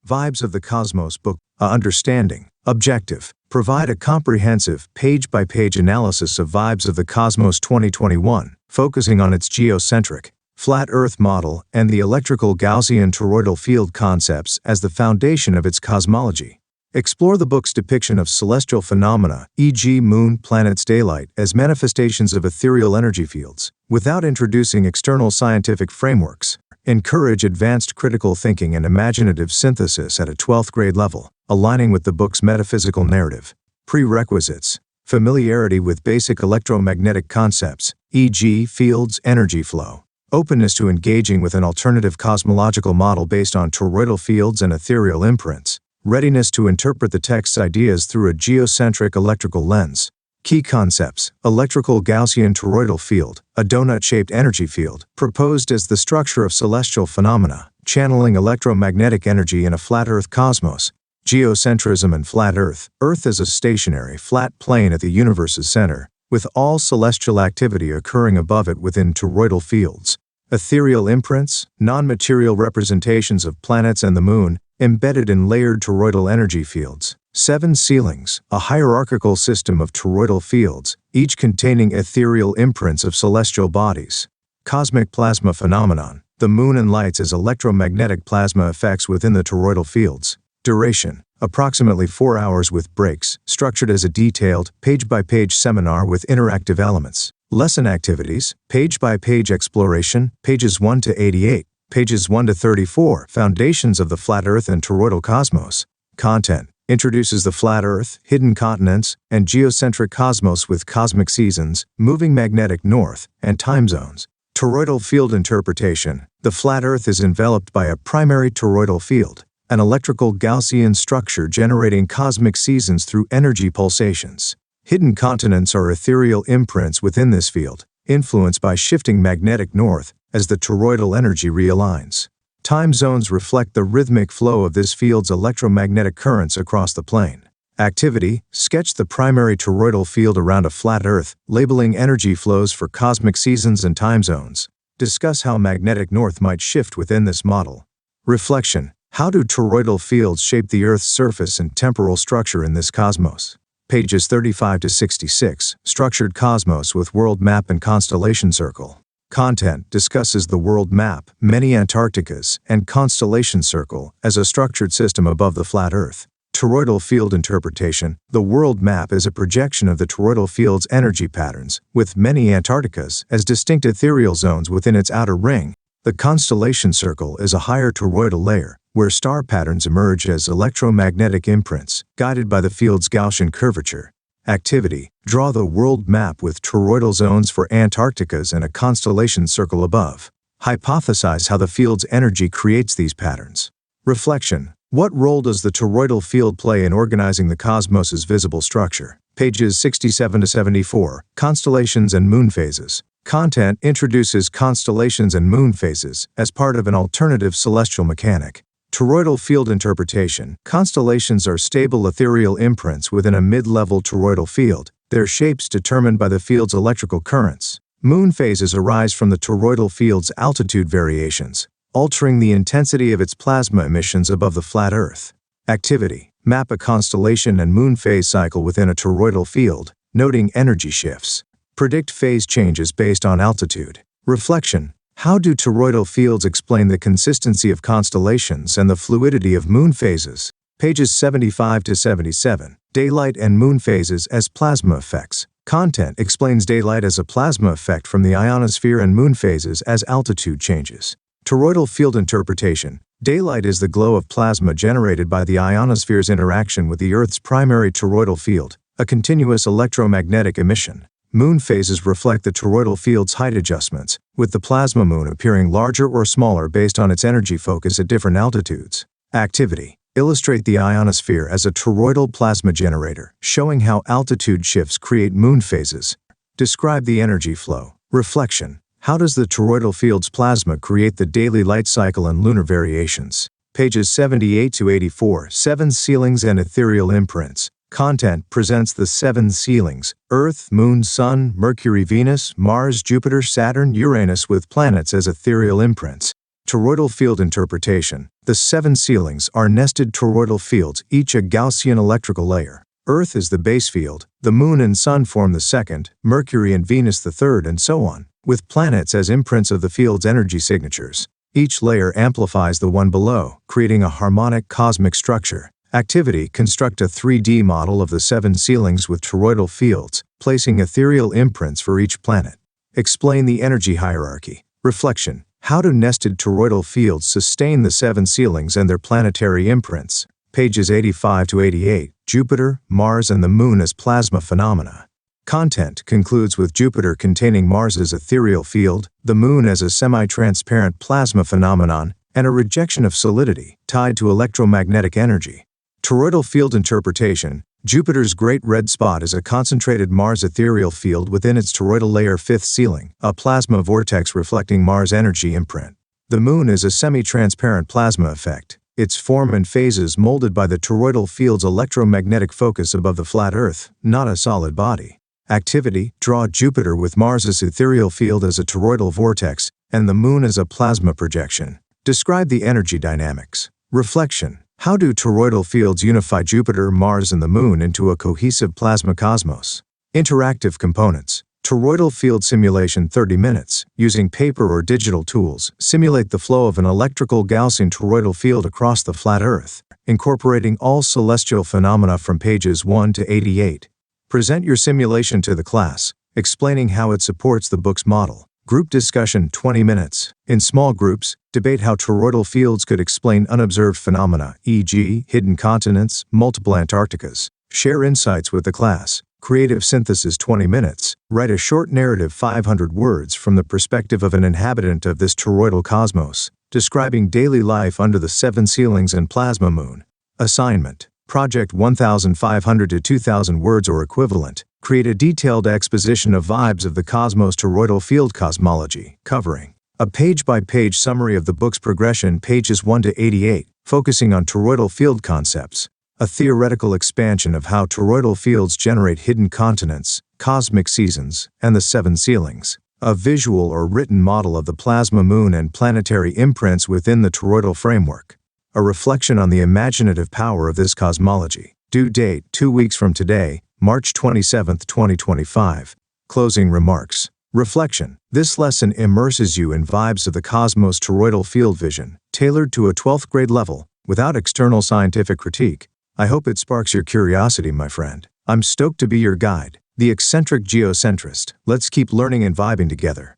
Vibes of the Cosmos Book, Understanding, Objective. Provide a comprehensive, page-by-page analysis of Vibes of the Cosmos 2021, focusing on its geocentric, flat Earth model and the electrical Gaussian toroidal field concepts as the foundation of its cosmology. Explore the book's depiction of celestial phenomena, e.g. moon, planets, daylight, as manifestations of ethereal energy fields, without introducing external scientific frameworks. Encourage advanced critical thinking and imaginative synthesis at a 12th grade level, aligning with the book's metaphysical narrative. Prerequisites: familiarity with basic electromagnetic concepts, e.g. fields, energy flow. Openness to engaging with an alternative cosmological model based on toroidal fields and ethereal imprints. Readiness to interpret the text's ideas through a geocentric electrical lens. Key concepts: electrical Gaussian toroidal field, a donut-shaped energy field, proposed as the structure of celestial phenomena, channeling electromagnetic energy in a flat Earth cosmos. Geocentrism and flat Earth. Earth is a stationary, flat plane at the universe's center, with all celestial activity occurring above it within toroidal fields. Ethereal imprints, non-material representations of planets and the moon, embedded in layered toroidal energy fields. 7 ceilings, a hierarchical system of toroidal fields, each containing ethereal imprints of celestial bodies. Cosmic plasma phenomenon. The moon enlights as electromagnetic plasma effects within the toroidal fields. Duration: approximately 4 hours with breaks, structured as a detailed, page-by-page seminar with interactive elements. Lesson activities: page-by-page exploration, pages 1 to 88, pages 1 to 34, Foundations of the Flat Earth and Toroidal Cosmos. Content: introduces the flat Earth, hidden continents, and geocentric cosmos with cosmic seasons, moving magnetic north, and time zones. Toroidal field interpretation: the flat Earth is enveloped by a primary toroidal field, an electrical Gaussian structure generating cosmic seasons through energy pulsations. Hidden continents are ethereal imprints within this field, influenced by shifting magnetic north as the toroidal energy realigns. Time zones reflect the rhythmic flow of this field's electromagnetic currents across the plane. Activity: sketch the primary toroidal field around a flat Earth, labeling energy flows for cosmic seasons and time zones. Discuss how magnetic north might shift within this model. Reflection: how do toroidal fields shape the Earth's surface and temporal structure in this cosmos? Pages 35 to 66, Structured Cosmos with World Map and Constellation Circle. Content: discusses the world map, many Antarcticas, and constellation circle as a structured system above the flat Earth. Toroidal field interpretation: the world map is a projection of the toroidal field's energy patterns, with many Antarcticas as distinct ethereal zones within its outer ring. The constellation circle is a higher toroidal layer, where star patterns emerge as electromagnetic imprints, guided by the field's Gaussian curvature. Activity: draw the world map with toroidal zones for Antarcticas and a constellation circle above. Hypothesize how the field's energy creates these patterns. Reflection: what role does the toroidal field play in organizing the cosmos's visible structure? Pages 67 to 74, Constellations and Moon Phases. Content: introduces constellations and moon phases as part of an alternative celestial mechanic. Toroidal field interpretation: constellations are stable ethereal imprints within a mid-level toroidal field, their shapes determined by the field's electrical currents. Moon phases arise from the toroidal field's altitude variations, altering the intensity of its plasma emissions above the flat Earth. Activity: map a constellation and moon phase cycle within a toroidal field, noting energy shifts. Predict phase changes based on altitude. Reflection: how do toroidal fields explain the consistency of constellations and the fluidity of moon phases? Pages 75 to 77, Daylight and Moon Phases as Plasma Effects. Content: explains daylight as a plasma effect from the ionosphere and moon phases as altitude changes. Toroidal field interpretation: daylight is the glow of plasma generated by the ionosphere's interaction with the Earth's primary toroidal field, a continuous electromagnetic emission. Moon phases reflect the toroidal field's height adjustments, with the plasma moon appearing larger or smaller based on its energy focus at different altitudes. Activity: illustrate the ionosphere as a toroidal plasma generator, showing how altitude shifts create moon phases. Describe the energy flow. Reflection: how does the toroidal field's plasma create the daily light cycle and lunar variations? Pages 78 to 84, 7 ceilings and ethereal imprints. Content: presents the 7 ceilings: Earth, Moon, Sun, Mercury, Venus, Mars, Jupiter, Saturn, Uranus with planets as ethereal imprints. Toroidal field interpretation: The 7 ceilings are nested toroidal fields, each a Gaussian electrical layer. Earth is the base field, the Moon and Sun form the second, Mercury and Venus the third, and so on, with planets as imprints of the field's energy signatures. Each layer amplifies the one below, creating a harmonic cosmic structure. Activity: construct a 3D model of the 7 ceilings with toroidal fields, placing ethereal imprints for each planet. Explain the energy hierarchy. Reflection: how do nested toroidal fields sustain the 7 ceilings and their planetary imprints? Pages 85 to 88, Jupiter, Mars and the Moon as plasma phenomena. Content concludes with Jupiter containing Mars's ethereal field, the Moon as a semi-transparent plasma phenomenon, and a rejection of solidity, tied to electromagnetic energy. Toroidal field interpretation: Jupiter's great red spot is a concentrated Mars ethereal field within its toroidal layer 5th ceiling, a plasma vortex reflecting Mars' energy imprint. The Moon is a semi-transparent plasma effect, its form and phases molded by the toroidal field's electromagnetic focus above the flat Earth, not a solid body. Activity: draw Jupiter with Mars's ethereal field as a toroidal vortex, and the Moon as a plasma projection. Describe the energy dynamics. Reflection: how do toroidal fields unify Jupiter, Mars, and the Moon into a cohesive plasma cosmos? Interactive components. Toroidal field simulation 30 minutes. Using paper or digital tools, simulate the flow of an electrical Gaussian toroidal field across the flat Earth, incorporating all celestial phenomena from pages 1 to 88. Present your simulation to the class, explaining how it supports the book's model. Group discussion 20 minutes. In small groups, debate how toroidal fields could explain unobserved phenomena, e.g., hidden continents, multiple Antarcticas. Share insights with the class. Creative synthesis 20 minutes. Write a short narrative 500 words from the perspective of an inhabitant of this toroidal cosmos, describing daily life under the 7 ceilings and plasma moon. Assignment: project 1,500 to 2,000 words or equivalent. Create a detailed exposition of vibes of the cosmos toroidal field cosmology, covering a page-by-page summary of the book's progression, pages 1 to 88, focusing on toroidal field concepts, a theoretical expansion of how toroidal fields generate hidden continents, cosmic seasons, and the 7 ceilings, a visual or written model of the plasma moon and planetary imprints within the toroidal framework, a reflection on the imaginative power of this cosmology. Due date: 2 weeks from today, March 27, 2025. Closing remarks. Reflection: this lesson immerses you in vibes of the cosmos toroidal field vision, tailored to a 12th grade level, without external scientific critique. I hope it sparks your curiosity, my friend. I'm stoked to be your guide, the eccentric geocentrist. Let's keep learning and vibing together.